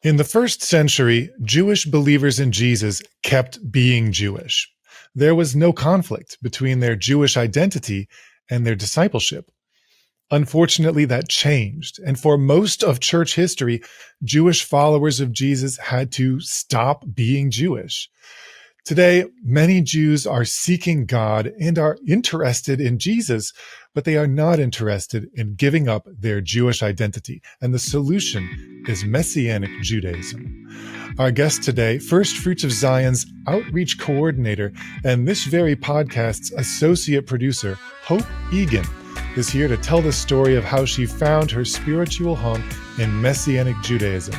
In the first century, Jewish believers in Jesus kept being Jewish. There was no conflict between their Jewish identity and their discipleship. Unfortunately, that changed, and for most of church history, Jewish followers of Jesus had to stop being Jewish. Today, many Jews are seeking God and are interested in Jesus, but they are not interested in giving up their Jewish identity. And the solution is Messianic Judaism. Our guest today, First Fruits of Zion's outreach coordinator and this very podcast's associate producer, Hope Egan, is here to tell the story of how she found her spiritual home in Messianic Judaism,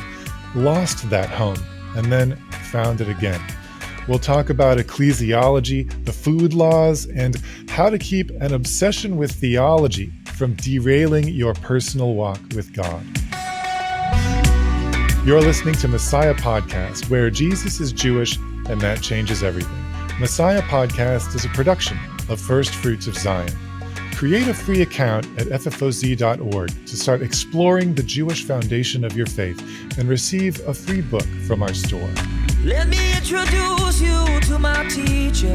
lost that home, and then found it again. We'll talk about ecclesiology, the food laws, and how to keep an obsession with theology from derailing your personal walk with God. You're listening to Messiah Podcast, where Jesus is Jewish and that changes everything. Messiah Podcast is a production of First Fruits of Zion. Create a free account at FFOZ.org to start exploring the Jewish foundation of your faith and receive a free book from our store. Let me introduce you to my teacher,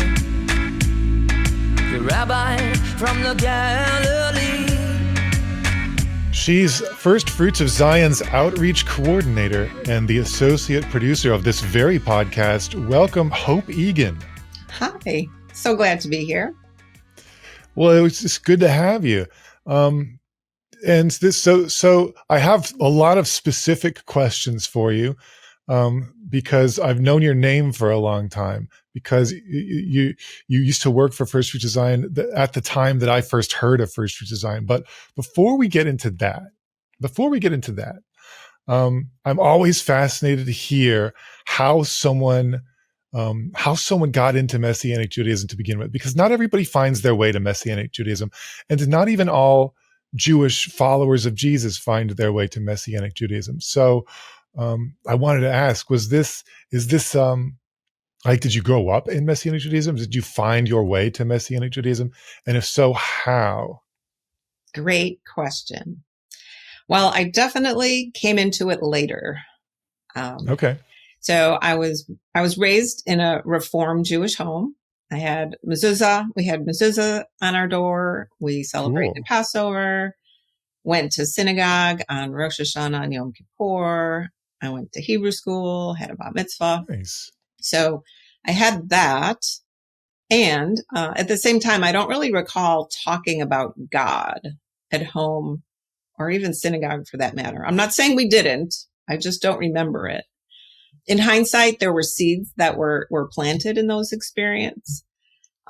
the rabbi from the Galilee. She's First Fruits of Zion's outreach coordinator and the associate producer of this very podcast. Welcome, Hope Egan. Hi, so glad to be here. Well, it was just good to have you. So I have a lot of specific questions for you. Because I've known your name for a long time, because you used to work for First Fruits of Zion at the time that I first heard of First Fruits of Zion. But before we get into that, I'm always fascinated to hear how someone got into Messianic Judaism to begin with, because not everybody finds their way to Messianic Judaism, and not even all Jewish followers of Jesus find their way to Messianic Judaism. So I wanted to ask, did you grow up in Messianic Judaism? Did you find your way to Messianic Judaism? And if so, how? Great question. Well, I definitely came into it later. Okay. So I was raised in a Reformed Jewish home. I had mezuzah. We had mezuzah on our door. We celebrated Passover, went to synagogue on Rosh Hashanah and Yom Kippur. I went to Hebrew school, had a bat mitzvah. Nice. So I had that. And at the same time, I don't really recall talking about God at home or even synagogue for that matter. I'm not saying we didn't. I just don't remember it. In hindsight, there were seeds that were planted in those experiences.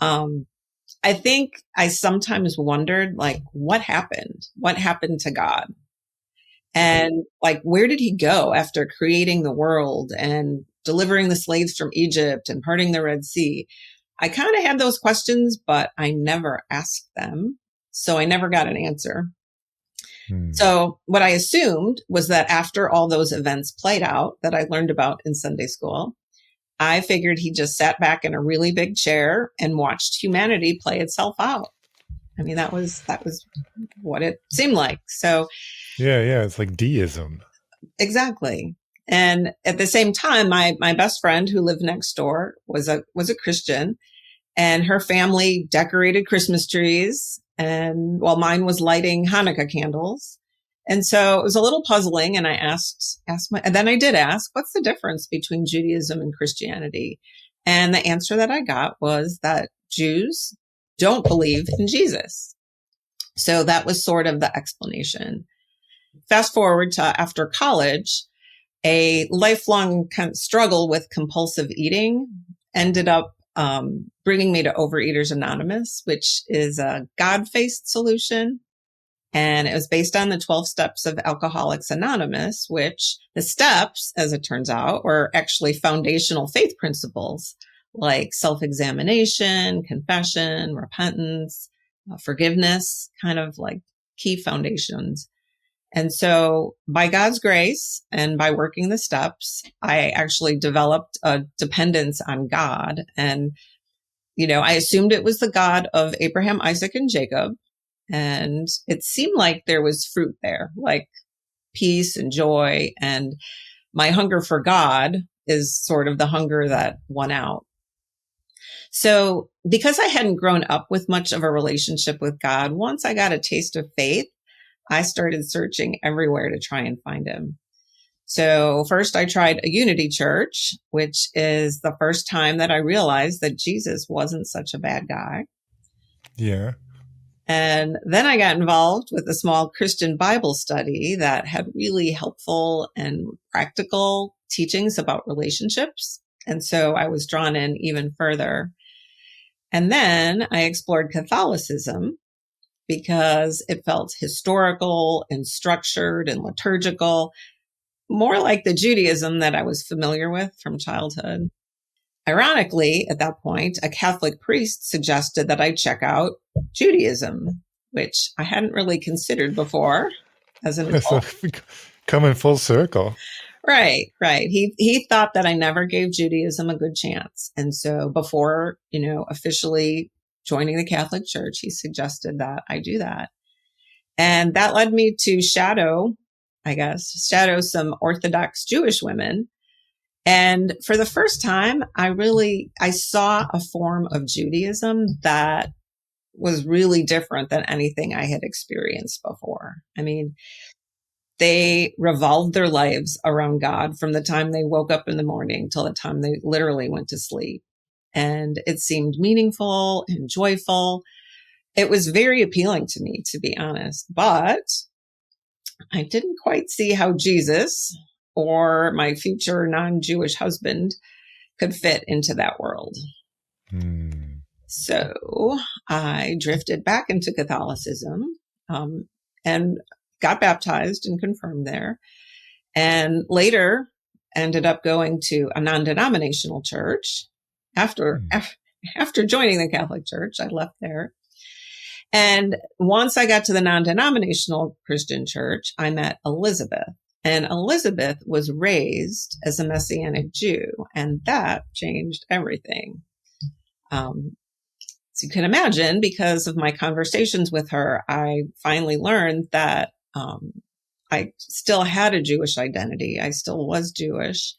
I think I sometimes wondered, like, what happened? What happened to God? And like, where did he go after creating the world and delivering the slaves from Egypt and parting the Red Sea? I kind of had those questions, but I never asked them. So I never got an answer. So what I assumed was that after all those events played out that I learned about in Sunday school, I figured he just sat back in a really big chair and watched humanity play itself out. I mean, that was what it seemed like. So yeah, it's like deism. Exactly. And at the same time, my best friend who lived next door was a Christian, and her family decorated Christmas trees, and while mine was lighting Hanukkah candles. And so it was a little puzzling. And I then I did ask, what's the difference between Judaism and Christianity? And the answer that I got was that Jews don't believe in Jesus. So that was sort of the explanation. Fast forward to after college, a lifelong kind of struggle with compulsive eating ended up bringing me to Overeaters Anonymous, which is a God-faced solution. And it was based on the 12 steps of Alcoholics Anonymous, which the steps, as it turns out, were actually foundational faith principles like self-examination, confession, repentance, forgiveness, kind of like key foundations. And so by God's grace and by working the steps, I actually developed a dependence on God. And, I assumed it was the God of Abraham, Isaac, and Jacob. And it seemed like there was fruit there, like peace and joy. And my hunger for God is sort of the hunger that won out. So because I hadn't grown up with much of a relationship with God, once I got a taste of faith, I started searching everywhere to try and find him. So first I tried a unity church, which is the first time that I realized that Jesus wasn't such a bad guy. Yeah. And then I got involved with a small Christian Bible study that had really helpful and practical teachings about relationships. And so I was drawn in even further. And then I explored Catholicism because it felt historical and structured and liturgical, more like the Judaism that I was familiar with from childhood. Ironically, at that point, a Catholic priest suggested that I check out Judaism, which I hadn't really considered before as an adult. So coming full circle. Right. He thought that I never gave Judaism a good chance. And so before, officially joining the Catholic Church, he suggested that I do that. And that led me to shadow some Orthodox Jewish women. And for the first time, I saw a form of Judaism that was really different than anything I had experienced before. I mean, they revolved their lives around God from the time they woke up in the morning till the time they literally went to sleep. And it seemed meaningful and joyful. It was very appealing to me, to be honest, but I didn't quite see how Jesus or my future non-Jewish husband could fit into that world. So I drifted back into Catholicism and got baptized and confirmed there, and later ended up going to a non-denominational church. After joining the Catholic Church, I left there. And once I got to the non-denominational Christian church, I met Elizabeth. And Elizabeth was raised as a Messianic Jew, and that changed everything. So you can imagine, because of my conversations with her, I finally learned that I still had a Jewish identity. I still was Jewish.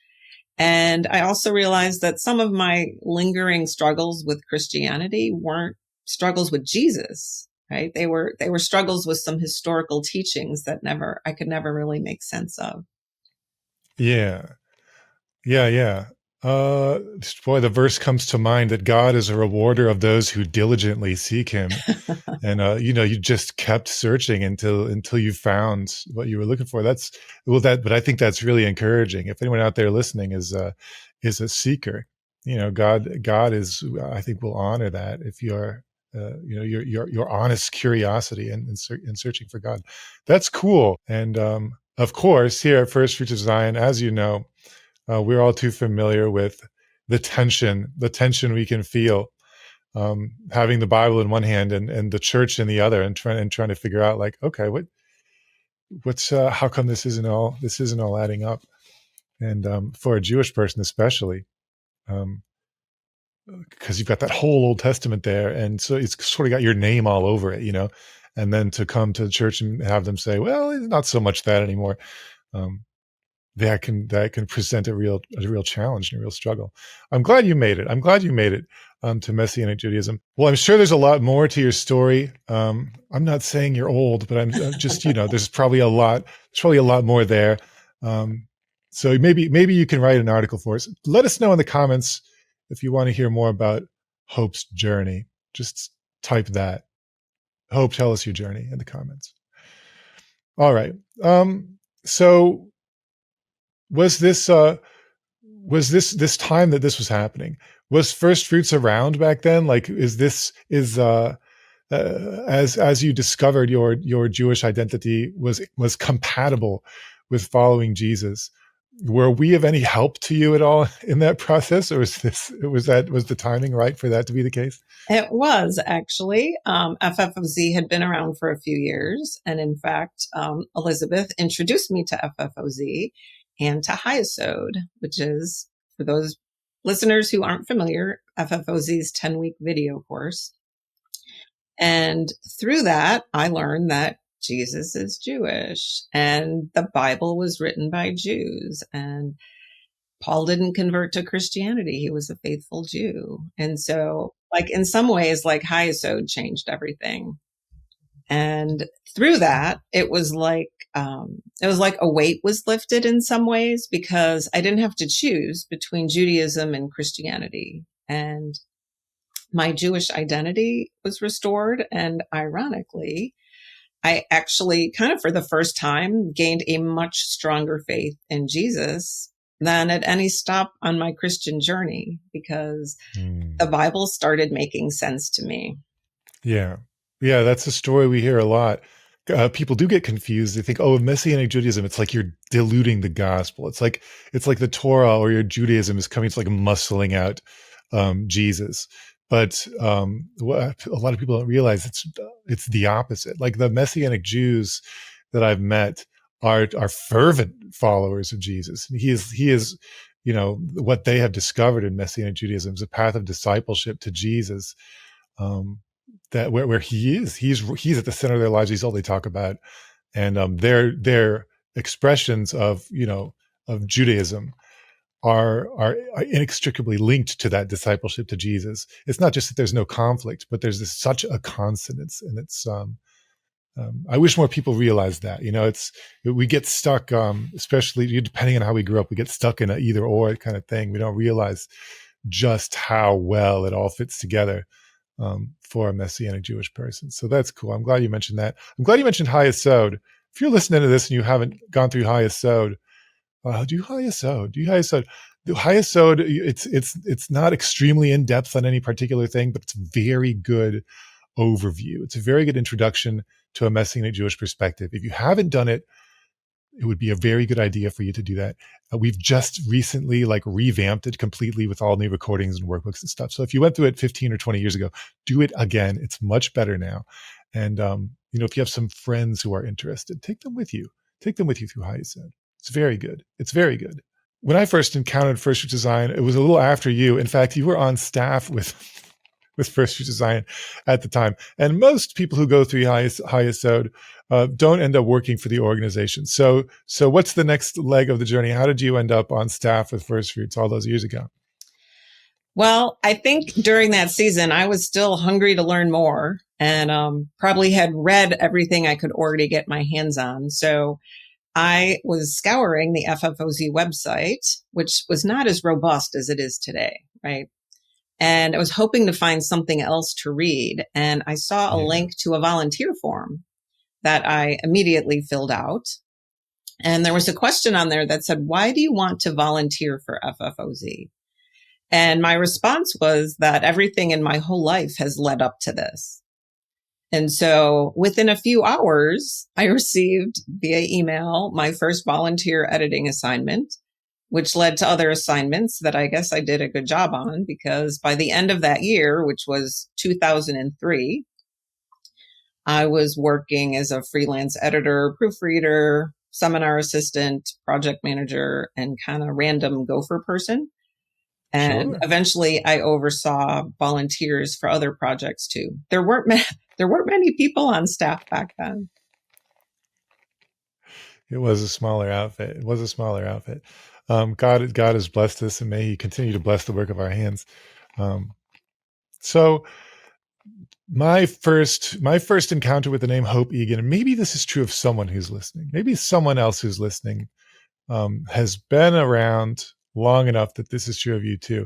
And I also realized that some of my lingering struggles with Christianity weren't struggles with Jesus, right? They were struggles with some historical teachings that I could never really make sense of. Yeah. Boy, the verse comes to mind that God is a rewarder of those who diligently seek him. And, you just kept searching until you found what you were looking for. But I think that's really encouraging. If anyone out there listening is a seeker, God is, I think, will honor that if you're, your honest curiosity and searching for God. That's cool. And, of course, here at First Fruits of Zion, as you know, we're all too familiar with the tension we can feel having the Bible in one hand and the church in the other, and trying to figure out, like, okay, what's how come this isn't all adding up? And for a Jewish person especially, because you've got that whole Old Testament there, and so it's sort of got your name all over it, and then to come to the church and have them say, well, it's not so much that anymore. That can present a real challenge and a real struggle. I'm glad you made it to Messianic Judaism. Well, I'm sure there's a lot more to your story. I'm not saying you're old, but I'm just, there's probably a lot more there. So maybe you can write an article for us. Let us know in the comments if you want to hear more about Hope's journey. Just type that. Hope, tell us your journey in the comments. All right. So was this time that this was happening? Was First Fruits around back then? Like, as you discovered your Jewish identity was compatible with following Jesus? Were we of any help to you at all in that process, or was the timing right for that to be the case? It was, actually. FFOZ had been around for a few years, and in fact, Elizabeth introduced me to FFOZ and to HIASOD, which is, for those listeners who aren't familiar, FFOZ's 10-week video course. And through that, I learned that Jesus is Jewish and the Bible was written by Jews, and Paul didn't convert to Christianity. He was a faithful Jew. And so, like, in some ways, like, Hayesode changed everything. And through that, it was like a weight was lifted in some ways, because I didn't have to choose between Judaism and Christianity. And my Jewish identity was restored. And ironically, I actually kind of for the first time gained a much stronger faith in Jesus than at any stop on my Christian journey, because the Bible started making sense to me. Yeah. Yeah, that's a story we hear a lot. People do get confused. They think, oh, Messianic Judaism, it's like you're diluting the gospel. It's like the Torah or your Judaism is coming to like muscling out Jesus. But what a lot of people don't realize, it's the opposite. Like the Messianic Jews that I've met are fervent followers of Jesus. He is, you know, what they have discovered in Messianic Judaism is a path of discipleship to Jesus. That where he's at the center of their lives. He's all they talk about, and their expressions of, you know, of Judaism are inextricably linked to that discipleship to Jesus. It's not just that there's no conflict, but there's such a consonance, and it's I wish more people realize that. You know, we get stuck, especially depending on how we grew up, we get stuck in a either or kind of thing. We don't realize just how well it all fits together for a Messianic Jewish person. So that's cool. I'm glad you mentioned that. I'm glad you mentioned Hayesode. If you're listening to this and you haven't gone through Hayesode, do Hayesode. Hayesode, it's not extremely in depth on any particular thing, but it's a very good overview. It's a very good introduction to a Messianic Jewish perspective. If you haven't done it, it would be a very good idea for you to do that. We've just recently like revamped it completely with all new recordings and workbooks and stuff. So if you went through it 15 or 20 years ago, do it again. It's much better now. And, you know, if you have some friends who are interested, take them with you. Take them with you through Hayesode. It's very good. It's very good. When I first encountered First Fruits of Zion, it was a little after you. In fact, you were on staff with First Fruits of Zion at the time. And most people who go through Hayesode don't end up working for the organization. So what's the next leg of the journey? How did you end up on staff with First Fruits all those years ago? Well, I think during that season, I was still hungry to learn more, and probably had read everything I could already get my hands on. So I was scouring the FFOZ website, which was not as robust as it is today, right? And I was hoping to find something else to read. And I saw a link to a volunteer form that I immediately filled out. And there was a question on there that said, why do you want to volunteer for FFOZ? And my response was that everything in my whole life has led up to this. And so within a few hours, I received via email my first volunteer editing assignment, which led to other assignments that I guess I did a good job on, because by the end of that year, which was 2003, I was working as a freelance editor, proofreader, seminar assistant, project manager, and kind of random gopher person. And eventually I oversaw volunteers for other projects too. There weren't many people on staff back then. It was a smaller outfit. God has blessed us, and may He continue to bless the work of our hands. So my first encounter with the name Hope Egan, and maybe this is true of someone who's listening, maybe someone else who's listening has been around long enough that this is true of you too.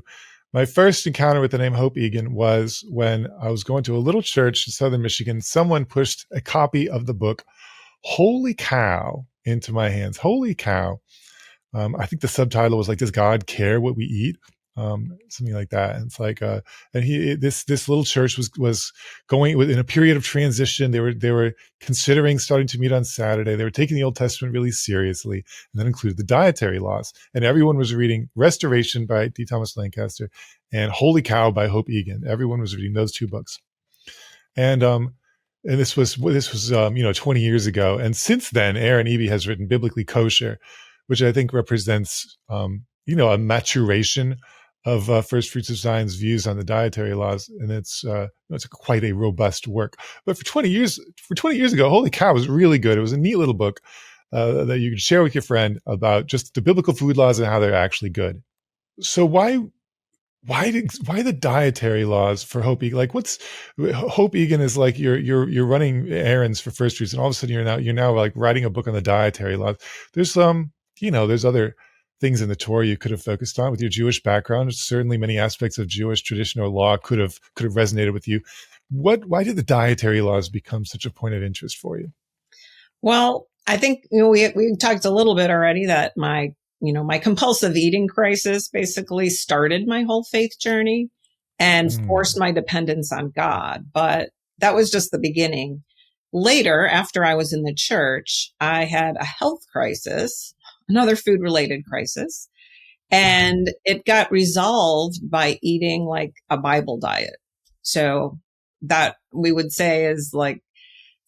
My first encounter with the name Hope Egan was when I was going to a little church in Southern Michigan. Someone pushed a copy of the book Holy Cow into my hands. Holy Cow. I think the subtitle was like, "Does God care what we eat?" Something like that. And it's like, this little church was going in a period of transition. They were considering starting to meet on Saturday. They were taking the Old Testament really seriously, and that included the dietary laws. And everyone was reading Restoration by D. Thomas Lancaster and Holy Cow by Hope Egan. Everyone was reading those two books. And this was 20 years ago. And since then, Aaron Eby has written Biblically Kosher, which I think represents a maturation First Fruits of Science views on the dietary laws, and it's quite a robust work. But for 20 years ago, holy cow, it was really good. It was a neat little book that you could share with your friend about just the biblical food laws and how they're actually good. So why the dietary laws for Hope Egan? Like, what's Hope Egan is like you're running errands for First Fruits, and all of a sudden you're now like writing a book on the dietary laws. There's there's other things in the Torah you could have focused on with your Jewish background. Certainly, many aspects of Jewish tradition or law could have resonated with you. Why did the dietary laws become such a point of interest for you? Well, I think we talked a little bit already that my compulsive eating crisis basically started my whole faith journey and forced my dependence on God. But that was just the beginning. Later, after I was in the church, I had a health crisis, another food related crisis, and it got resolved by eating like a Bible diet. So that we would say is like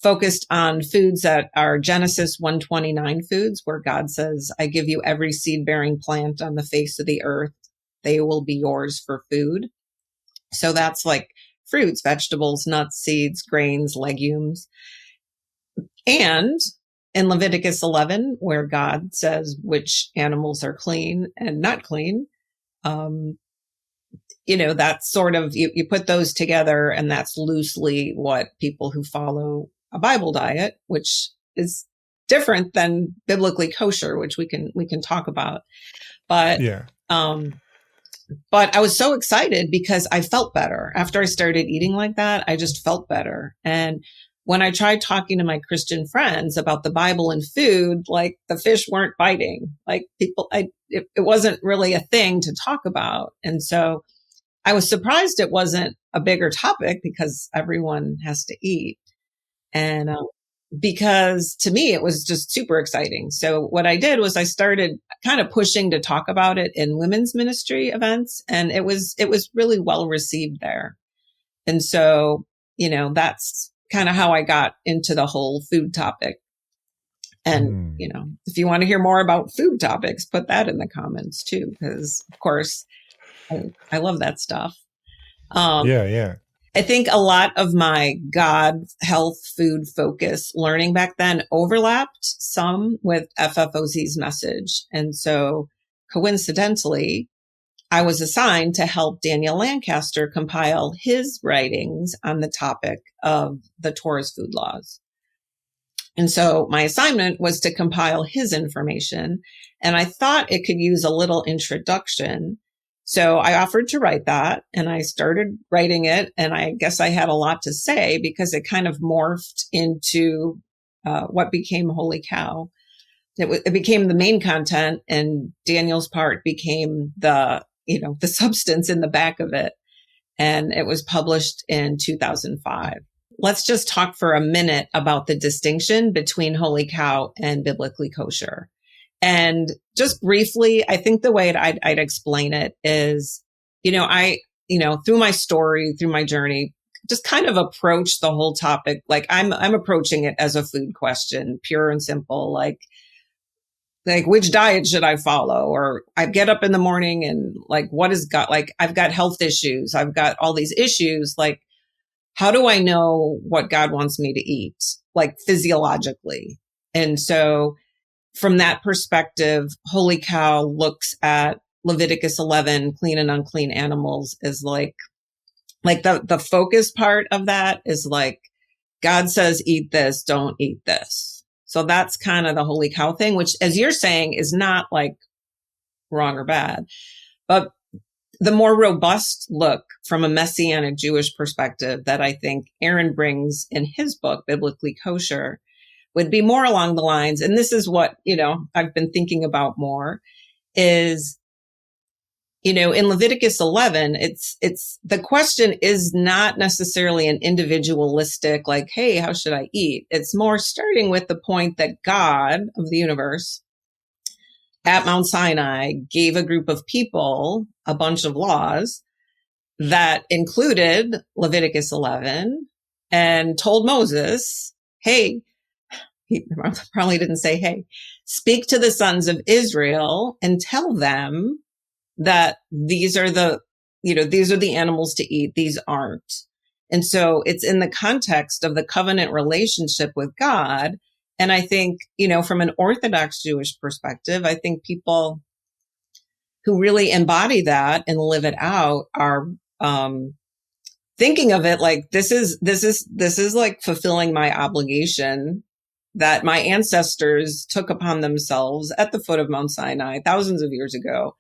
focused on foods that are Genesis 1:29 foods, where God says, I give you every seed bearing plant on the face of the earth. They will be yours for food. So that's like fruits, vegetables, nuts, seeds, grains, legumes. And in Leviticus 11, where God says which animals are clean and not clean, that's sort of, you put those together, and that's loosely what people who follow a Bible diet, which is different than biblically kosher, which we can talk about. But, but I was so excited because I felt better after I started eating like that. I just felt better. And when I tried talking to my Christian friends about the Bible and food, like the fish weren't biting, like it wasn't really a thing to talk about. And so I was surprised it wasn't a bigger topic because everyone has to eat. And because to me, it was just super exciting. So what I did was I started kind of pushing to talk about it in women's ministry events. And it was really well received there. And so, that's kind of how I got into the whole food topic. And, if you want to hear more about food topics, put that in the comments too, because of course I love that stuff. I think a lot of my God, health, food focus learning back then overlapped some with FFOZ's message. And so coincidentally, I was assigned to help Daniel Lancaster compile his writings on the topic of the Torah's food laws. And so my assignment was to compile his information, and I thought it could use a little introduction. So I offered to write that, and I started writing it. And I guess I had a lot to say because it kind of morphed into what became Holy Cow. It became the main content, and Daniel's part became the substance in the back of it. And it was published in 2005. Let's just talk for a minute about the distinction between Holy Cow and biblically kosher. And just briefly, I think the way I'd explain it is, through my story, through my journey, just kind of approach the whole topic. Like I'm approaching it as a food question, pure and simple, like which diet should I follow? Or I get up in the morning and like, what is God? Like I've got health issues. I've got all these issues. Like, how do I know what God wants me to eat? Like physiologically. And so from that perspective, Holy Cow looks at Leviticus 11, clean and unclean animals, is like the focus part of that is like, God says, eat this, don't eat this. So that's kind of the Holy Cow thing, which, as you're saying, is not like wrong or bad. But the more robust look from a Messianic Jewish perspective that I think Aaron brings in his book, Biblically Kosher, would be more along the lines. And this is what, I've been thinking about more is, in Leviticus 11, it's the question is not necessarily an individualistic, like, hey, how should I eat? It's more starting with the point that God of the universe at Mount Sinai gave a group of people a bunch of laws that included Leviticus 11 and told Moses, hey, he probably didn't say, hey, speak to the sons of Israel and tell them that these are the animals to eat, these aren't. And so it's in the context of the covenant relationship with God. And I think, from an Orthodox Jewish perspective, I think people who really embody that and live it out are thinking of it like this is like fulfilling my obligation that my ancestors took upon themselves at the foot of Mount Sinai thousands of years ago.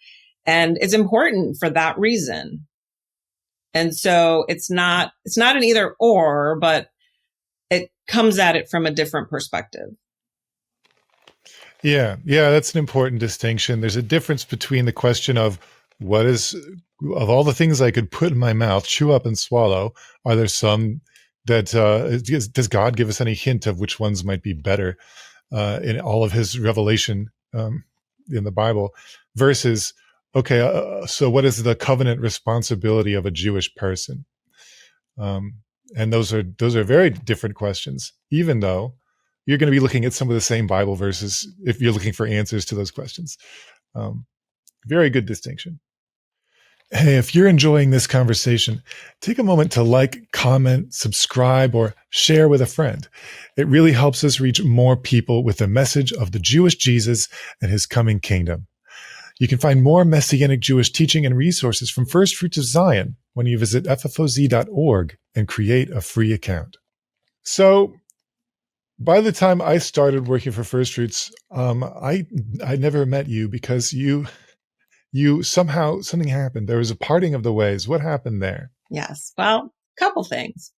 And it's important for that reason. And so it's not an either or, but it comes at it from a different perspective. Yeah, that's an important distinction. There's a difference between the question of of all the things I could put in my mouth, chew up and swallow, are there some that, does God give us any hint of which ones might be better in all of his revelation in the Bible versus, okay, so what is the covenant responsibility of a Jewish person? And those are very different questions, even though you're going to be looking at some of the same Bible verses if you're looking for answers to those questions. Very good distinction. Hey, if you're enjoying this conversation, take a moment to like, comment, subscribe, or share with a friend. It really helps us reach more people with the message of the Jewish Jesus and his coming kingdom. You can find more Messianic Jewish teaching and resources from First Fruits of Zion when you visit FFOZ.org and create a free account. So, by the time I started working for First Fruits, I never met you because you somehow, something happened. There was a parting of the ways. What happened there? Yes. Well, a couple things.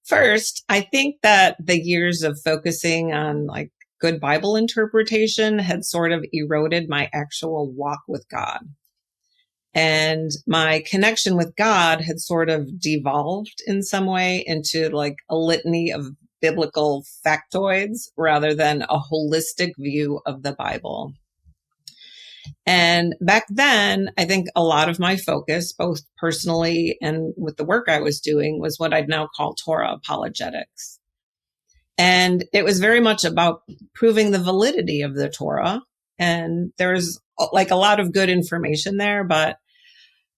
First, I think that the years of focusing on like good Bible interpretation had sort of eroded my actual walk with God. And my connection with God had sort of devolved in some way into like a litany of biblical factoids rather than a holistic view of the Bible. And back then, I think a lot of my focus, both personally and with the work I was doing, was what I'd now call Torah apologetics. And it was very much about proving the validity of the Torah. And there's like a lot of good information there. But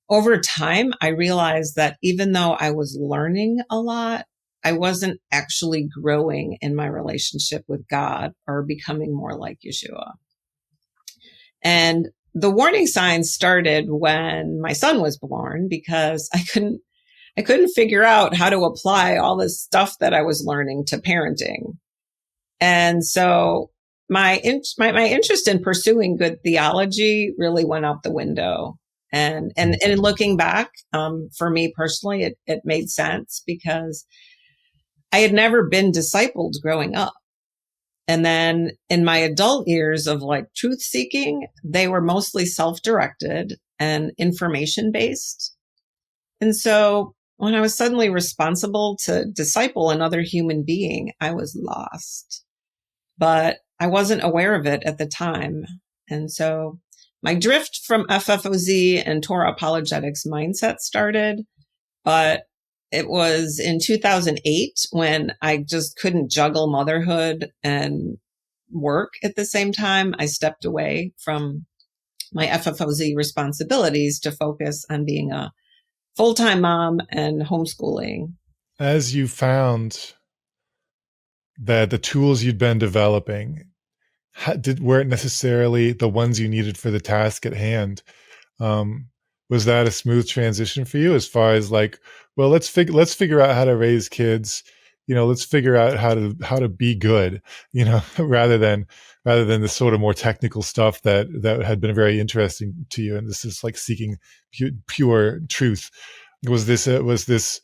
over time, I realized that even though I was learning a lot, I wasn't actually growing in my relationship with God or becoming more like Yeshua. And the warning signs started when my son was born because I couldn't figure out how to apply all this stuff that I was learning to parenting. And so my interest in pursuing good theology really went out the window. And in looking back, for me personally, it made sense because I had never been discipled growing up. And then in my adult years of like truth seeking, they were mostly self-directed and information based. And so when I was suddenly responsible to disciple another human being, I was lost, but I wasn't aware of it at the time. And so my drift from FFOZ and Torah apologetics mindset started, but it was in 2008 when I just couldn't juggle motherhood and work at the same time. I stepped away from my FFOZ responsibilities to focus on being a full-time mom and homeschooling. As you found that the tools you'd been developing weren't necessarily the ones you needed for the task at hand, was that a smooth transition for you as far as like, well, let's figure out how to raise kids, let's figure out how to be good, rather than the sort of more technical stuff that had been very interesting to you. And this is like seeking pure truth. Was this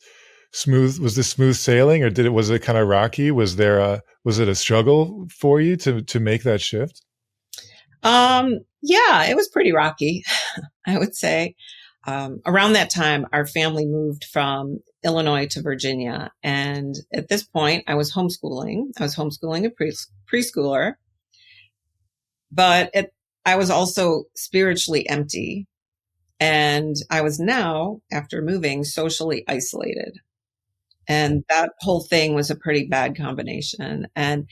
smooth sailing, or was it kind of rocky? Was it a struggle for you to make that shift? Yeah, it was pretty rocky, I would say. Around that time, our family moved from Illinois to Virginia. And at this point, I was homeschooling. I was homeschooling a preschooler, but I was also spiritually empty. And I was now, after moving, socially isolated. And that whole thing was a pretty bad combination. And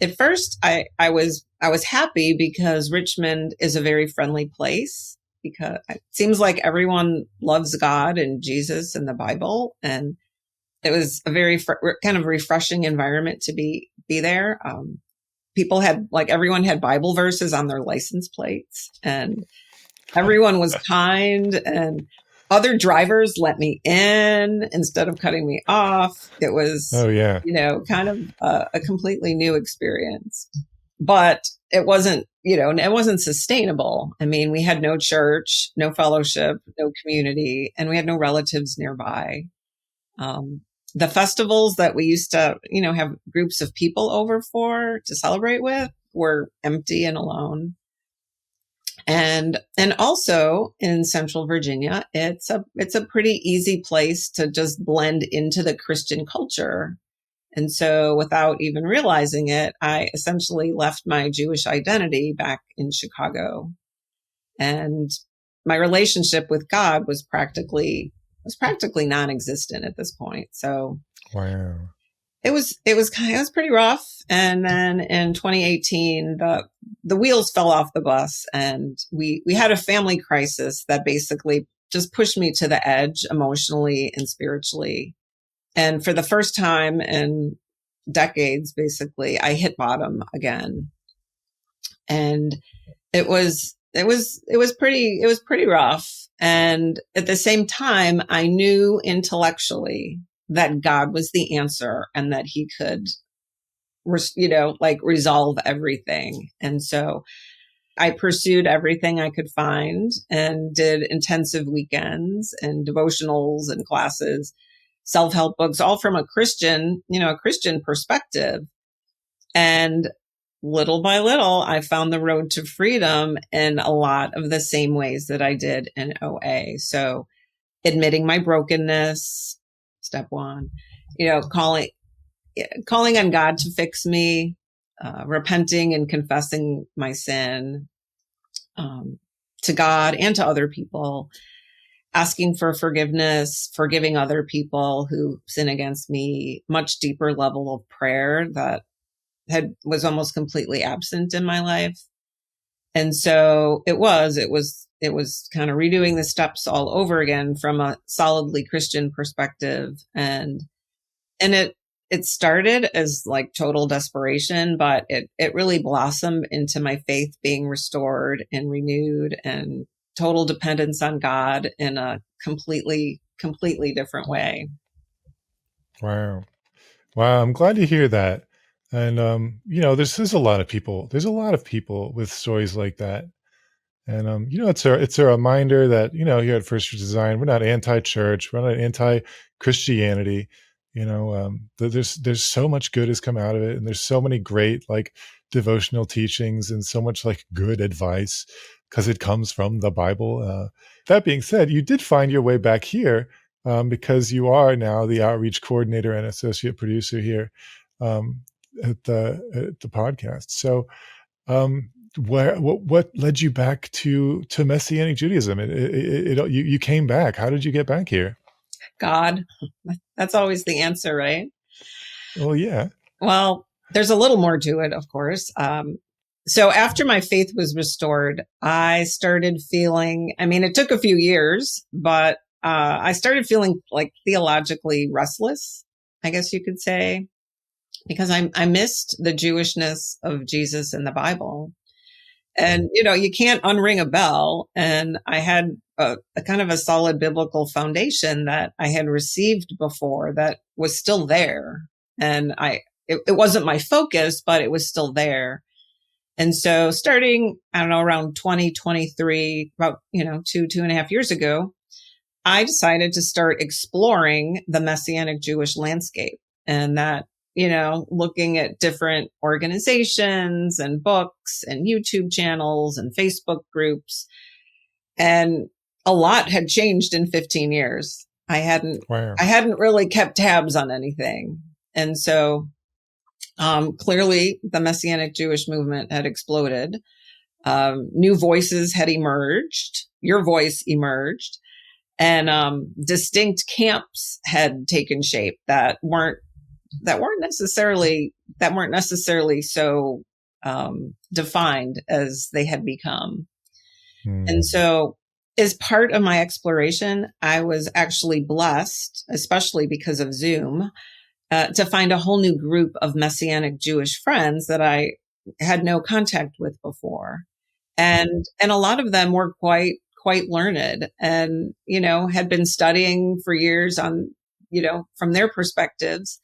at first I was happy because Richmond is a very friendly place. because it seems like everyone loves God and Jesus and the Bible. And it was a very kind of refreshing environment to be there. People had, like, everyone had Bible verses on their license plates, and everyone was kind, and other drivers let me in instead of cutting me off. It was, Oh, yeah. kind of a completely new experience, but it wasn't, it wasn't sustainable. I mean, we had no church, no fellowship, no community, and we had no relatives nearby. The festivals that we used to, have groups of people over for to celebrate with were empty and alone. And also in Central Virginia, it's a pretty easy place to just blend into the Christian culture. And so without even realizing it, I essentially left my Jewish identity back in Chicago. And my relationship with God was practically non-existent at this point. So Wow. it was pretty rough. And then in 2018, the wheels fell off the bus, and we had a family crisis that basically just pushed me to the edge emotionally and spiritually. And for the first time in decades, basically, I hit bottom again. And it was pretty rough. And at the same time, I knew intellectually that God was the answer and that he could, resolve everything. And so I pursued everything I could find and did intensive weekends and devotionals and classes, self-help books, all from a Christian perspective. And little by little, I found the road to freedom in a lot of the same ways that I did in OA. So admitting my brokenness, step one, calling on God to fix me, repenting and confessing my sin to God and to other people, asking for forgiveness, forgiving other people who sin against me, much deeper level of prayer that was almost completely absent in my life. And so it was kind of redoing the steps all over again from a solidly Christian perspective. And it started as like total desperation, but it really blossomed into my faith being restored and renewed and total dependence on God in a completely different way. Wow. I'm glad to hear that. And, there's a lot of people, with stories like that. And, it's a reminder that, here at First Church Design, we're not anti-church, we're not anti-Christianity. There's so much good has come out of it, and there's so many great devotional teachings and so much good advice because it comes from the Bible. That being said, you did find your way back here because you are now the outreach coordinator and associate producer here at the podcast. So, what led you back to Messianic Judaism? You came back. How did you get back here? God, that's always the answer, right? Well, yeah. Well, there's a little more to it, of course. So after my faith was restored, I started feeling, it took a few years, but I started feeling theologically restless, I guess you could say, because I missed the Jewishness of Jesus in the Bible. And, you can't unring a bell. And I had a kind of a solid biblical foundation that I had received before that was still there. And it wasn't my focus, but it was still there. And so starting, around 2023, about, 2.5 years ago, I decided to start exploring the Messianic Jewish landscape, and that, looking at different organizations and books and YouTube channels and Facebook groups. And a lot had changed in 15 years. I hadn't really kept tabs on anything. And so, clearly the Messianic Jewish movement had exploded. New voices had emerged. Your voice emerged, and, distinct camps had taken shape that weren't necessarily so defined as they had become. And so as part of my exploration, I was actually blessed, especially because of Zoom, to find a whole new group of Messianic Jewish friends that I had no contact with before. And a lot of them were quite learned and, had been studying for years on, from their perspectives.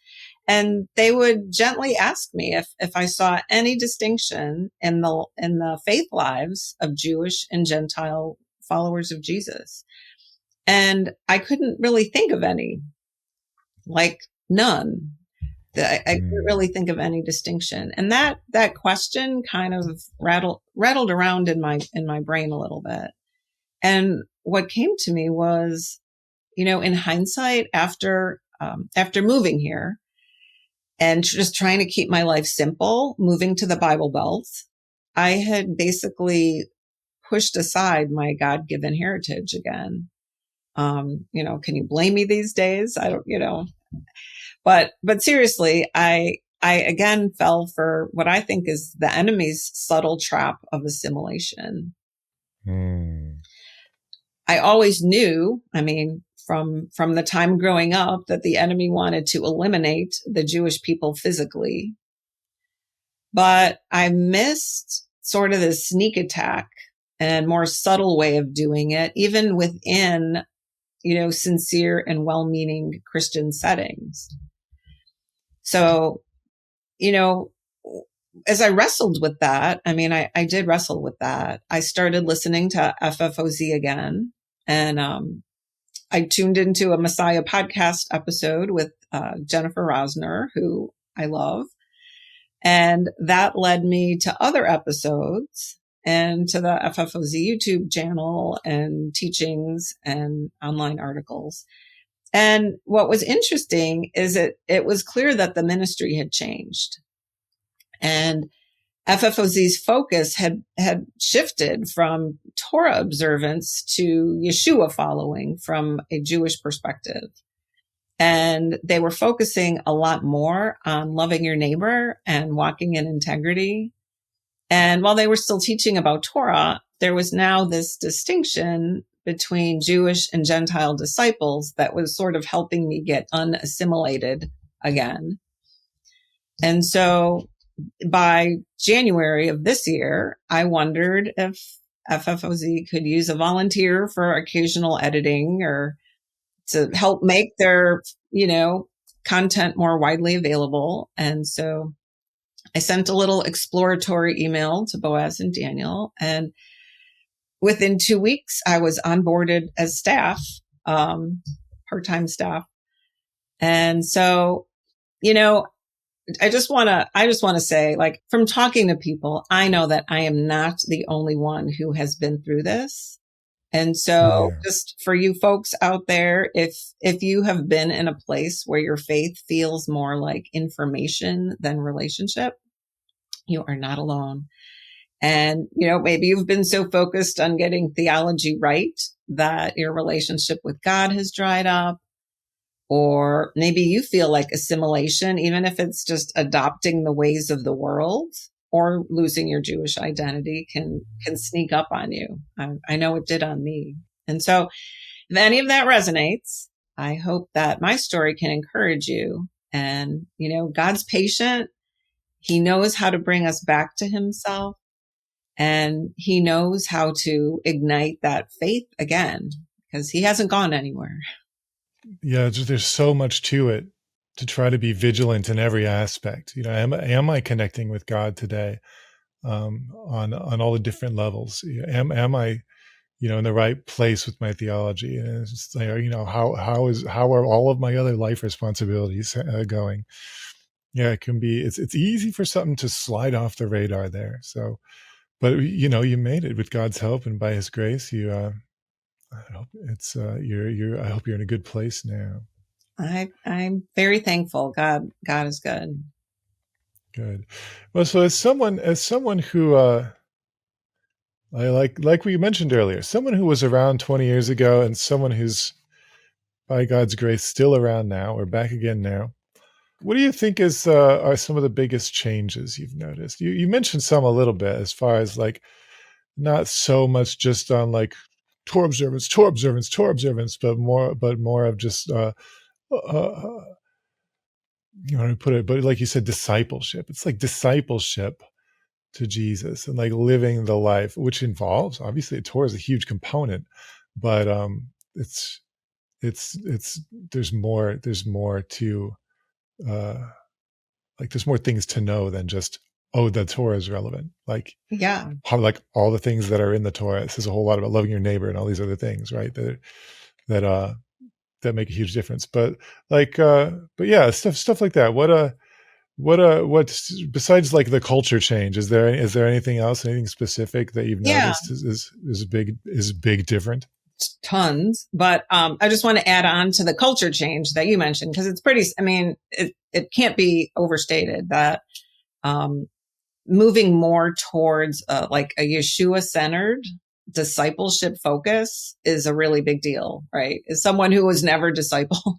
And they would gently ask me if I saw any distinction in the faith lives of Jewish and Gentile followers of Jesus. And I couldn't really think of any, like none. I couldn't really think of any distinction. And that question kind of rattled around in my brain a little bit. And what came to me was, in hindsight, after moving here and just trying to keep my life simple, moving to the Bible Belt, I had basically pushed aside my God-given heritage again. Can you blame me these days? I don't, but seriously, I again fell for what I think is the enemy's subtle trap of assimilation. I always knew, from the time growing up, that the enemy wanted to eliminate the Jewish people physically. But I missed sort of the sneak attack and more subtle way of doing it, even within, sincere and well-meaning Christian settings. So, as I wrestled with that, I did wrestle with that. I started listening to FFOZ again, and I tuned into a Messiah podcast episode with Jennifer Rosner, who I love. And that led me to other episodes and to the FFOZ YouTube channel and teachings and online articles. And what was interesting is it was clear that the ministry had changed. And FFOZ's focus had shifted from Torah observance to Yeshua following from a Jewish perspective. And they were focusing a lot more on loving your neighbor and walking in integrity. And while they were still teaching about Torah, there was now this distinction between Jewish and Gentile disciples that was sort of helping me get unassimilated again. And so by January of this year, I wondered if FFOZ could use a volunteer for occasional editing or to help make their, content more widely available. And so I sent a little exploratory email to Boaz and Daniel, and within 2 weeks, I was onboarded as staff, part-time staff. And so, I just want to say, like, from talking to people, I know that I am not the only one who has been through this. And so just for you folks out there, if you have been in a place where your faith feels more like information than relationship, you are not alone. And, maybe you've been so focused on getting theology right that your relationship with God has dried up. Or maybe you feel like assimilation, even if it's just adopting the ways of the world or losing your Jewish identity, can sneak up on you. I know it did on me. And so if any of that resonates, I hope that my story can encourage you. And, God's patient. He knows how to bring us back to himself. And he knows how to ignite that faith again, because he hasn't gone anywhere. Yeah, there's so much to it to try to be vigilant in every aspect. Am I connecting with God today on all the different levels? Am I, in the right place with my theology? And it's just like, how are all of my other life responsibilities going? Yeah, it can be. It's easy for something to slide off the radar there. So, but you made it with God's help and by His grace. I hope it's I hope you're in a good place now. I'm very thankful. God is good. Good. Well, so as someone who I like we mentioned earlier, someone who was around 20 years ago and someone who's by God's grace still around now or back again now, what do you think are some of the biggest changes you've noticed? You mentioned some a little bit as far as like not so much just on like Torah observance, Torah observance, Torah observance, but more of just you know how to put it, but like you said, discipleship. It's like discipleship to Jesus and like living the life, which involves obviously Torah is a huge component, but it's there's more to uh like there's more things to know than just, oh, the Torah is relevant. Like Yeah. how like all the things that are in the Torah. It says a whole lot about loving your neighbor and all these other things, right? That that make a huge difference. But like but yeah, stuff like that. What besides like the culture change, is there anything else, anything specific that you've Yeah. noticed is big different? Tons. But I just want to add on to the culture change that you mentioned, because it's pretty, I mean, it can't be overstated that moving more towards like a Yeshua centered discipleship focus is a really big deal, right? As someone who was never discipled,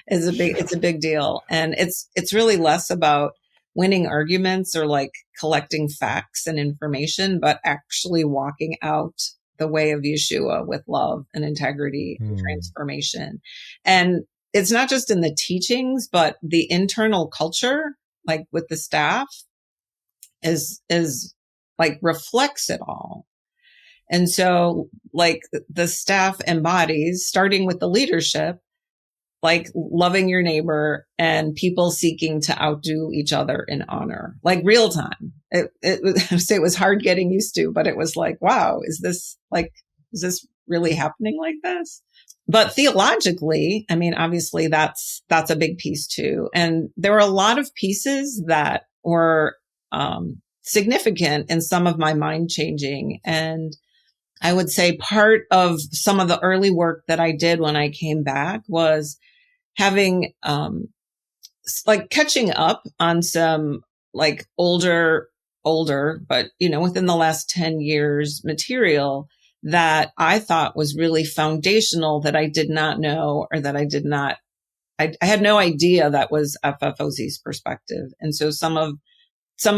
it's a big deal. And it's really less about winning arguments or like collecting facts and information, but actually walking out the way of Yeshua with love and integrity and transformation. And it's not just in the teachings, but the internal culture, like with the staff, is like reflects it all. And so like the staff embodies, starting with the leadership, like loving your neighbor and people seeking to outdo each other in honor, like real time. It was hard getting used to, but it was like, wow, is this really happening like this? But theologically, I mean, obviously that's a big piece too. And there were a lot of pieces that were significant in some of my mind changing. And I would say part of some of the early work that I did when I came back was having, like catching up on some like older, but, you know, within the last 10 years material that I thought was really foundational that I did not know, or that I had no idea that was FFOZ's perspective. And so some of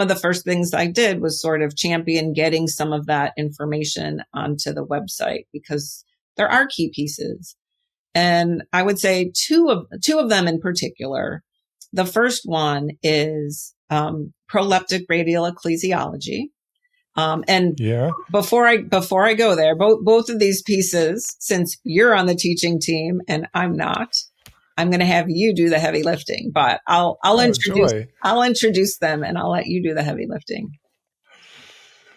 the first things I did was sort of champion getting some of that information onto the website, because there are key pieces. And I would say two of them in particular. The first one is proleptic radial ecclesiology. And Yeah. before I go there, both of these pieces, since you're on the teaching team and I'm not, I'm going to have you do the heavy lifting, but I'll introduce them and I'll let you do the heavy lifting.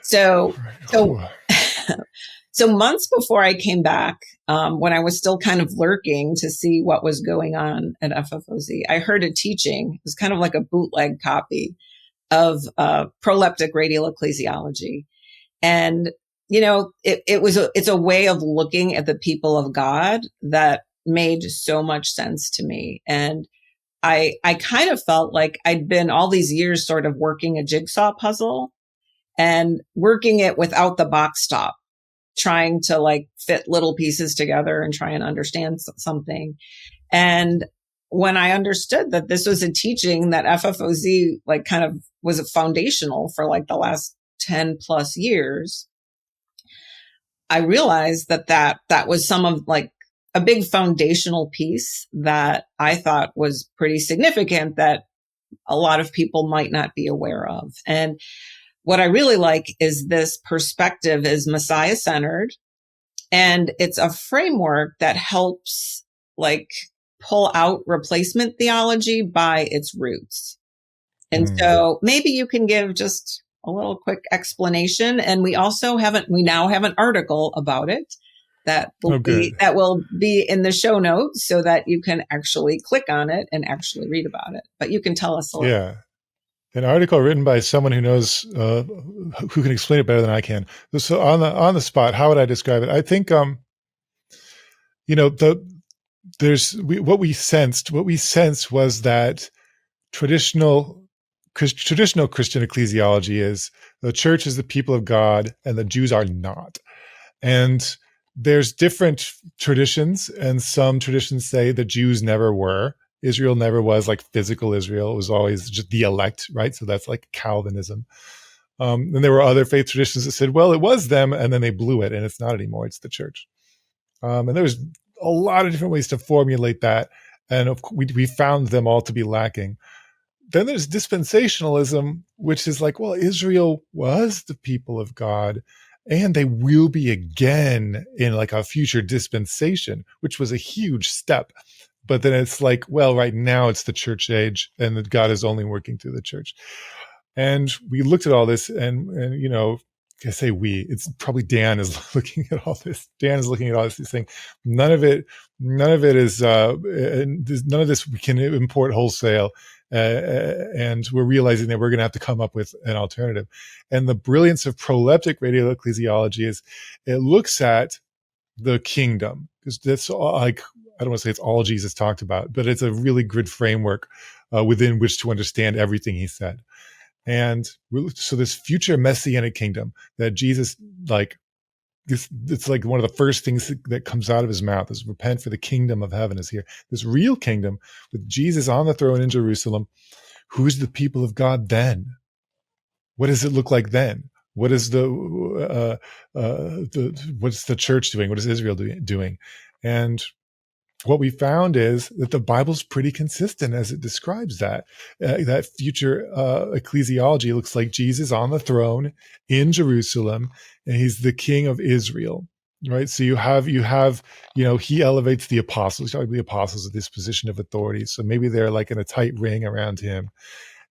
So months before I came back, when I was still kind of lurking to see what was going on at FFOZ, I heard a teaching. It was kind of like a bootleg copy of proleptic radial ecclesiology. And, you know, it's a way of looking at the people of God that made so much sense to me. And I kind of felt like I'd been all these years sort of working a jigsaw puzzle and working it without the box stop, trying to like fit little pieces together and try and understand something. And when I understood that this was a teaching that FFOZ like kind of was foundational for like the last 10 plus years, I realized that was some of like a big foundational piece that I thought was pretty significant that a lot of people might not be aware of. And what I really like is this perspective is Messiah centered, and it's a framework that helps like pull out replacement theology by its roots. And so maybe you can give just a little quick explanation. And we now have an article about it that will be in the show notes so that you can actually click on it and actually read about it. But you can tell us a little. Yeah. An article written by someone who knows, who can explain it better than I can. So on the spot, how would I describe it? I think, you know, what we sensed was that traditional Christian ecclesiology is the church is the people of God and the Jews are not. And there's different traditions, and some traditions say the Jews never were. Israel never was like physical Israel. It was always just the elect, right? So that's like Calvinism. And there were other faith traditions that said, well, it was them, and then they blew it, and it's not anymore. It's the church. And there's a lot of different ways to formulate that. And we found them all to be lacking. Then there's dispensationalism, which is like, well, Israel was the people of God, and they will be again in like a future dispensation, which was a huge step. But then it's like, well, right now it's the church age, and that God is only working through the church. And we looked at all this, and you know, I say we, it's probably Dan is looking at all this. Dan is looking at all this thing. None of it is, none of this we can import wholesale. And we're realizing that we're going to have to come up with an alternative. And the brilliance of proleptic radial ecclesiology is it looks at the kingdom, because that's all, like, I don't want to say it's all Jesus talked about, but it's a really good framework within which to understand everything he said. And so this future messianic kingdom that Jesus, like, it's like one of the first things that comes out of his mouth is repent, for the kingdom of heaven is here. This real kingdom with Jesus on the throne in Jerusalem. Who's the people of God then? What does it look like then? What is what's the church doing? What is Israel doing? And what we found is that the Bible's pretty consistent as it describes that. That future ecclesiology looks like Jesus on the throne in Jerusalem, and he's the king of Israel, right? So you have, you know, he elevates the apostles. The apostles at this position of authority. So maybe they're like in a tight ring around him.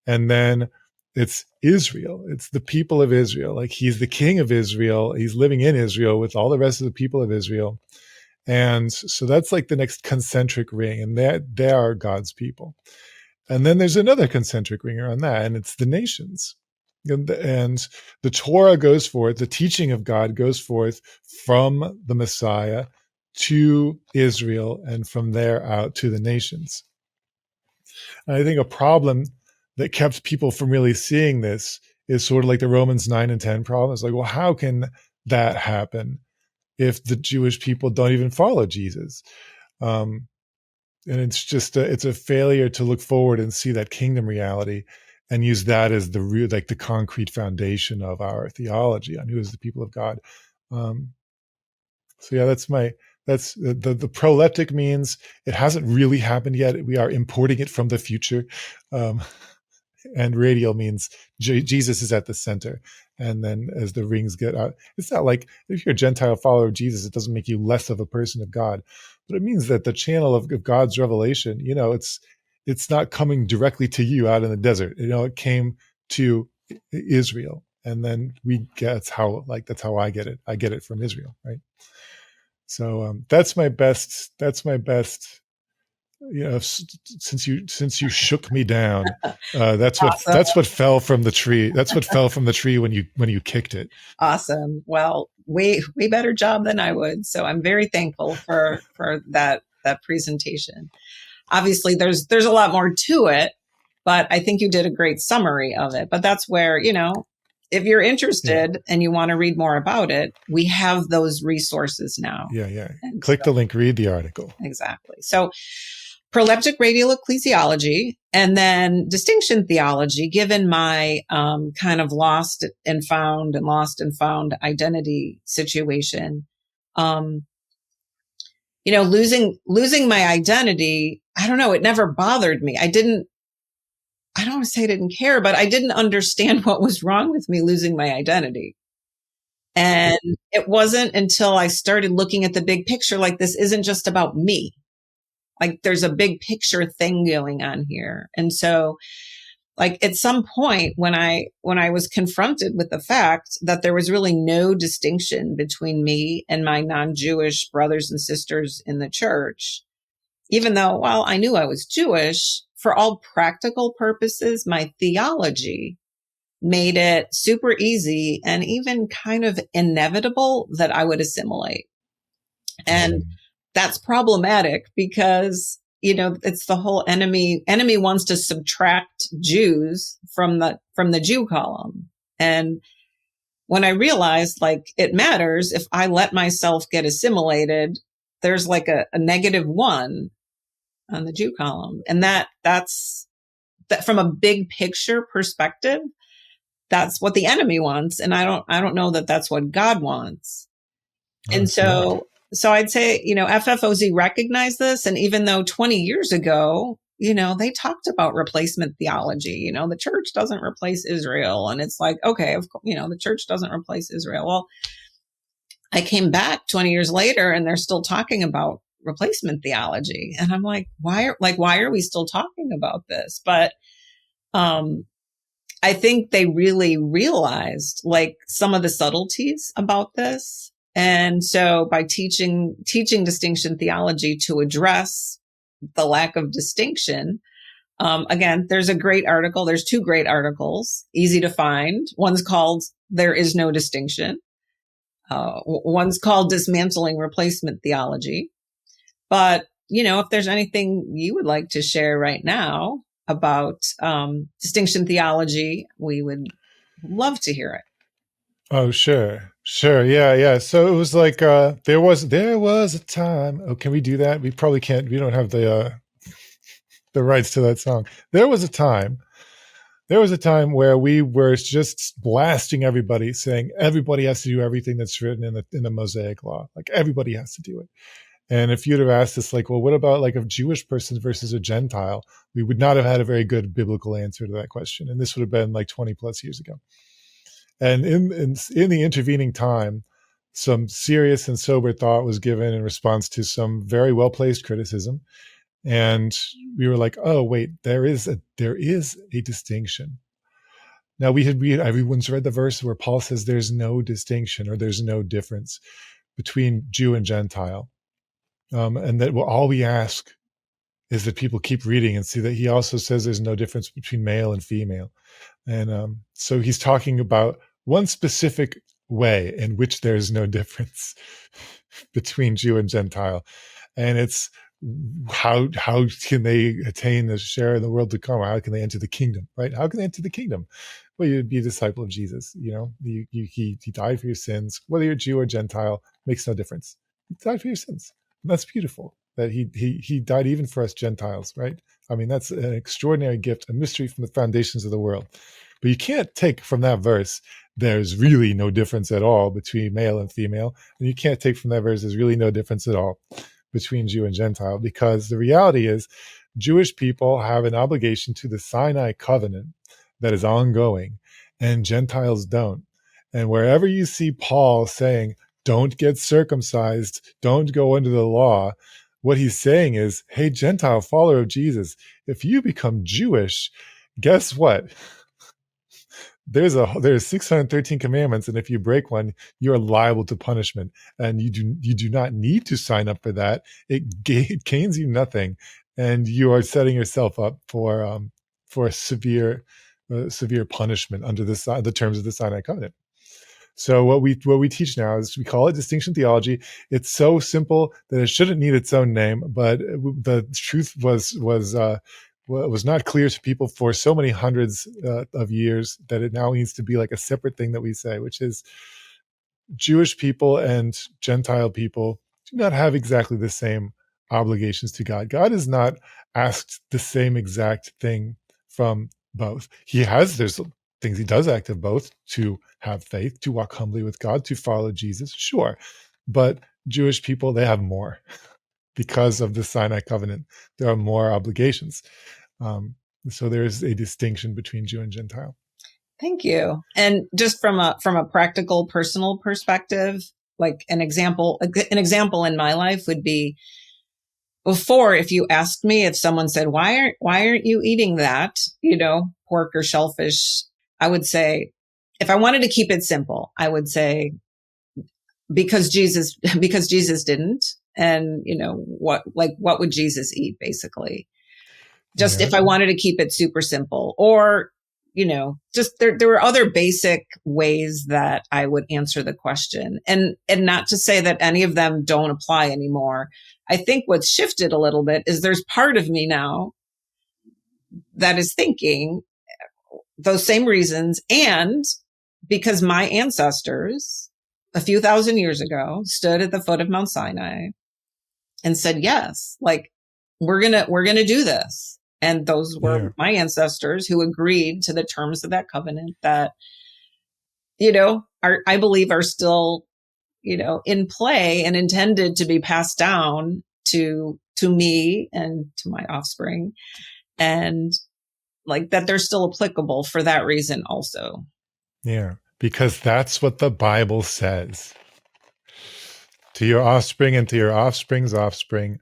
And then it's Israel. It's the people of Israel. Like, he's the king of Israel. He's living in Israel with all the rest of the people of Israel. And so that's like the next concentric ring, and they are God's people. And then there's another concentric ring around that, and it's the nations. And the Torah goes forth, the teaching of God goes forth from the Messiah to Israel, and from there out to the nations. And I think a problem that kept people from really seeing this is sort of like the Romans 9 and 10 problem. It's like, well, how can that happen if the Jewish people don't even follow Jesus? And it's just it's a failure to look forward and see that kingdom reality and use that as the real, like the concrete foundation of our theology on who is the people of God. So yeah, that's the proleptic means it hasn't really happened yet. We are importing it from the future. And radial means Jesus is at the center. And then as the rings get out, it's not like if you're a Gentile follower of Jesus, it doesn't make you less of a person of God, but it means that the channel of God's revelation, you know, it's not coming directly to you out in the desert. You know, it came to Israel, and then that's how I get it. I get it from Israel, right? So that's my best. You know, since you shook me down, that's Awesome. that's what fell from the tree. That's what fell from the tree when you kicked it. Awesome. Well, way better job than I would. So I'm very thankful for that presentation. Obviously, there's a lot more to it, but I think you did a great summary of it. But that's where, you know, if you're interested and you want to read more about it, we have those resources now. Yeah. And click the link, read the article. Exactly. So proleptic radial ecclesiology, and then distinction theology, given my kind of lost and found identity situation. You know, losing my identity, I don't know, it never bothered me. I don't want to say I didn't care, but I didn't understand what was wrong with me losing my identity. And it wasn't until I started looking at the big picture, like, this isn't just about me. Like, there's a big picture thing going on here. And so, like, at some point when I was confronted with the fact that there was really no distinction between me and my non-Jewish brothers and sisters in the church, even though, well, I knew I was Jewish, for all practical purposes, my theology made it super easy and even kind of inevitable that I would assimilate. And that's problematic because, you know, it's the whole enemy wants to subtract Jews from the Jew column. And when I realized, like, it matters if I let myself get assimilated, there's like a -1 on the Jew column. And that's from a big picture perspective, that's what the enemy wants. And I don't know that that's what God wants. And so So I'd say, FFOZ recognized this. And even though 20 years ago, they talked about replacement theology, the church doesn't replace Israel. And it's like, okay, the church doesn't replace Israel. Well, I came back 20 years later and they're still talking about replacement theology. And I'm like, why are we still talking about this? But, I think they really realized like some of the subtleties about this. And so by teaching distinction theology to address the lack of distinction, again, there's two great articles, easy to find. One's called There Is No Distinction. One's called Dismantling Replacement Theology. But, if there's anything you would like to share right now about distinction theology, we would love to hear it. Oh, sure. Yeah. So it was like, there was a time. Oh, can we do that? We probably can't. We don't have the rights to that song. There was a time where we were just blasting everybody, saying everybody has to do everything that's written in the Mosaic Law. Like everybody has to do it. And if you'd have asked us, like, well, what about like a Jewish person versus a Gentile? We would not have had a very good biblical answer to that question. And this would have been like 20 plus years ago. And in the intervening time, some serious and sober thought was given in response to some very well-placed criticism. And we were like, oh, wait, there is a distinction. Now everyone's read the verse where Paul says there's no distinction or there's no difference between Jew and Gentile. And that all we ask is that people keep reading and see that he also says there's no difference between male and female. And so he's talking about one specific way in which there's no difference between Jew and Gentile. And it's how can they attain the share in the world to come? How can they enter the kingdom, right? How can they enter the kingdom? Well, you'd be a disciple of Jesus. He died for your sins. Whether you're Jew or Gentile, makes no difference. He died for your sins. And that's beautiful that he died even for us Gentiles, right? I mean, that's an extraordinary gift, a mystery from the foundations of the world. But you can't take from that verse, there's really no difference at all between male and female. And you can't take from that verse, there's really no difference at all between Jew and Gentile, because the reality is Jewish people have an obligation to the Sinai covenant that is ongoing, and Gentiles don't. And wherever you see Paul saying, don't get circumcised, don't go under the law, what he's saying is, hey, Gentile follower of Jesus, if you become Jewish, guess what? There's 613 commandments, and if you break one, you're liable to punishment. And you do not need to sign up for that. It gains you nothing, and you are setting yourself up for severe punishment under the terms of the Sinai covenant. So what we teach now is we call it distinction theology. It's so simple that it shouldn't need its own name, but the truth was not clear to people for so many hundreds of years that it now needs to be like a separate thing that we say, which is Jewish people and Gentile people do not have exactly the same obligations to God. God has not asked the same exact thing from both. There's things he does ask of both: to have faith, to walk humbly with God, to follow Jesus, sure. But Jewish people, they have more. Because of the Sinai covenant, there are more obligations. So there is a distinction between Jew and Gentile. Thank you. And just from a practical, personal perspective, like an example in my life would be, before, if you asked me, if someone said, why aren't you eating that, pork or shellfish, I would say, if I wanted to keep it simple, I would say, because Jesus didn't. And, what would Jesus eat, basically? Just if I wanted to keep it super simple, or, just there were other basic ways that I would answer the question, and not to say that any of them don't apply anymore. I think what's shifted a little bit is there's part of me now that is thinking those same reasons. And because my ancestors a few thousand years ago stood at the foot of Mount Sinai and said, yes, like we're going to do this. And those were my ancestors who agreed to the terms of that covenant that, I believe are still in play and intended to be passed down to me and to my offspring, and like that they're still applicable for that reason also. Yeah, because that's what the Bible says. To your offspring and to your offspring's offspring,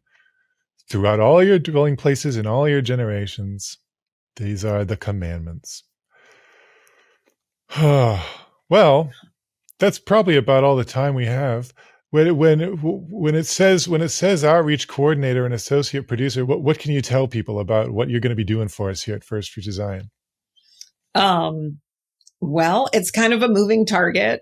throughout all your dwelling places in all your generations, these are the commandments. Well, that's probably about all the time we have. When it says outreach coordinator and associate producer, what can you tell people about what you're going to be doing for us here at First Fruits of Zion? Well, it's kind of a moving target.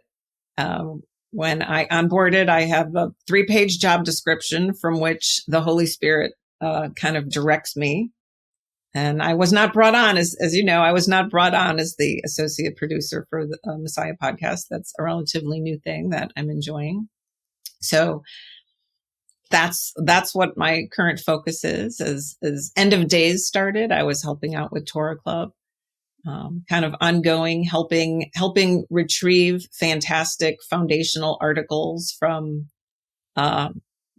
When I onboarded, I have a 3-page job description from which the Holy Spirit kind of directs me. And I was not brought on, as you know, I was not brought on as the associate producer for the Messiah podcast. That's a relatively new thing that I'm enjoying. So that's what my current focus is. As End of Days started, I was helping out with Torah Club, kind of ongoing, helping retrieve fantastic foundational articles from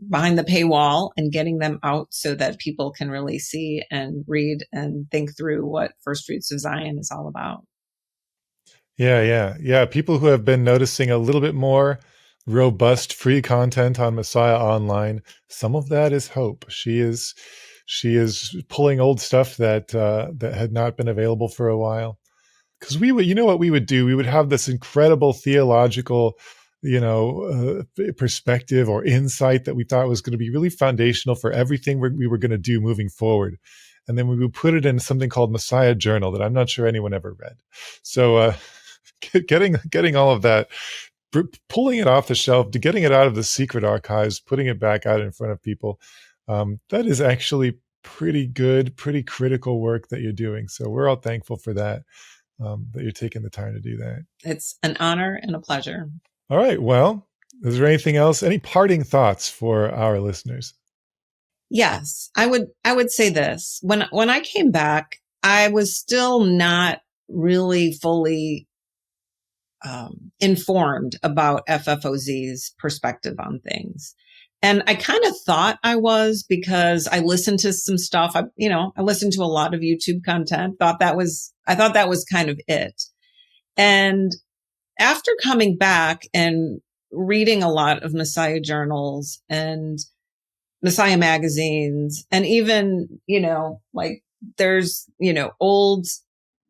behind the paywall and getting them out so that people can really see and read and think through what First Fruits of Zion is all about. Yeah. People who have been noticing a little bit more robust free content on Messiah Online, some of that is hope. She is pulling old stuff that had not been available for a while. Because we would, what we would do? We would have this incredible theological, perspective or insight that we thought was going to be really foundational for everything we were going to do moving forward. And then we would put it in something called Messiah Journal that I'm not sure anyone ever read. So getting all of that, pulling it off the shelf, getting it out of the secret archives, putting it back out in front of people, that is actually pretty good, pretty critical work that you're doing. So we're all thankful for that you're taking the time to do that. It's an honor and a pleasure. All right. Well, is there anything else? Any parting thoughts for our listeners? Yes, I would say this. When I came back, I was still not really fully informed about FFOZ's perspective on things. And I kind of thought I was, because I listened to some stuff. I listened to a lot of YouTube content. I thought that was kind of it. And after coming back and reading a lot of Messiah journals and Messiah magazines, and even, like there's, old,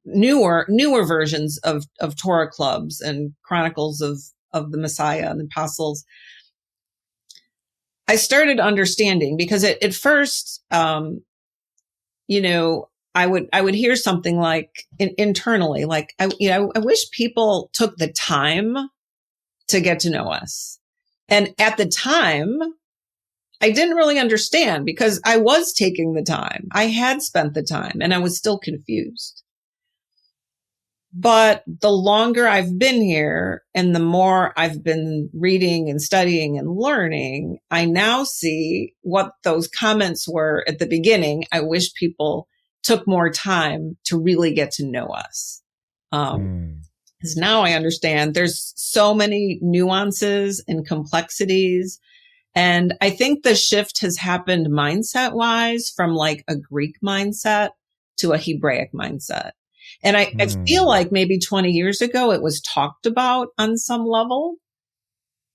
newer versions of Torah clubs and chronicles of the Messiah and the apostles, I started understanding, because at first, I would hear something like internally, like, I wish people took the time to get to know us. And at the time, I didn't really understand, because I was taking the time. I had spent the time and I was still confused. But the longer I've been here and the more I've been reading and studying and learning, I now see what those comments were at the beginning. I wish people took more time to really get to know us. Because now I understand there's so many nuances and complexities. And I think the shift has happened mindset wise from like a Greek mindset to a Hebraic mindset. And I feel like maybe 20 years ago, it was talked about on some level,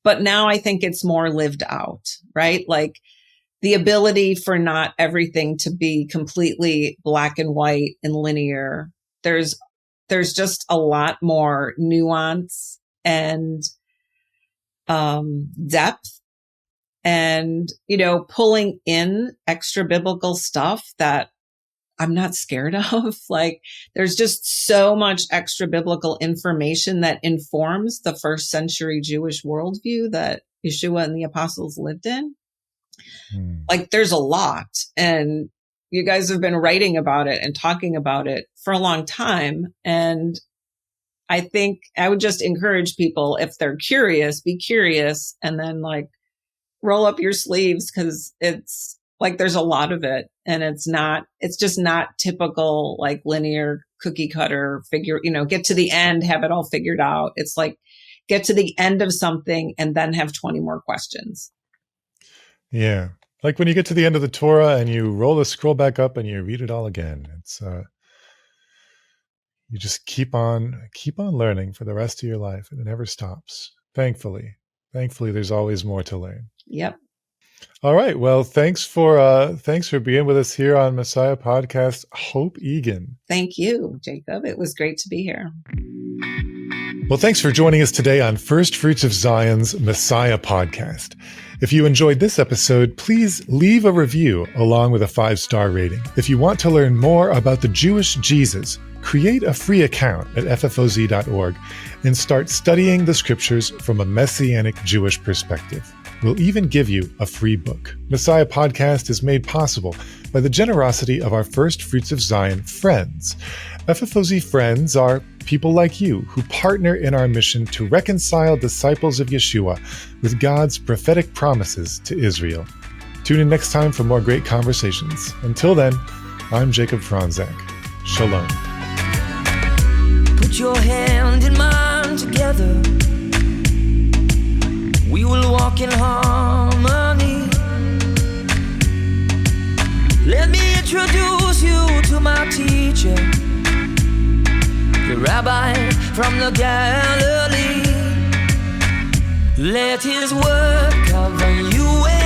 but now I think it's more lived out, right? Like the ability for not everything to be completely black and white and linear. There's just a lot more nuance and depth, and, pulling in extra biblical stuff that I'm not scared of. Like there's just so much extra biblical information that informs the first century Jewish worldview that Yeshua and the apostles lived in. Like there's a lot, and you guys have been writing about it and talking about it for a long time. And I think I would just encourage people, if they're curious, be curious, and then like roll up your sleeves, because it's like there's a lot of it, and it's just not typical like linear cookie cutter figure, get to the end, have it all figured out. It's like get to the end of something and then have 20 more questions. Yeah. Like when you get to the end of the Torah and you roll the scroll back up and you read it all again. It's you just keep on learning for the rest of your life, and it never stops. Thankfully, there's always more to learn. Yep. All right. Well, thanks for being with us here on Messiah Podcast. Hope Egan. Thank you, Jacob. It was great to be here. Well, thanks for joining us today on First Fruits of Zion's Messiah Podcast. If you enjoyed this episode, please leave a review along with a 5-star rating. If you want to learn more about the Jewish Jesus, create a free account at FFOZ.org and start studying the scriptures from a Messianic Jewish perspective. We'll even give you a free book. Messiah Podcast is made possible by the generosity of our First Fruits of Zion friends. FFOZ friends are people like you who partner in our mission to reconcile disciples of Yeshua with God's prophetic promises to Israel. Tune in next time for more great conversations. Until then, I'm Jacob Franzak. Shalom. Put your hand in mine together. We will walk in harmony. Let me introduce you to my teacher, the rabbi from the Galilee. Let his word cover you.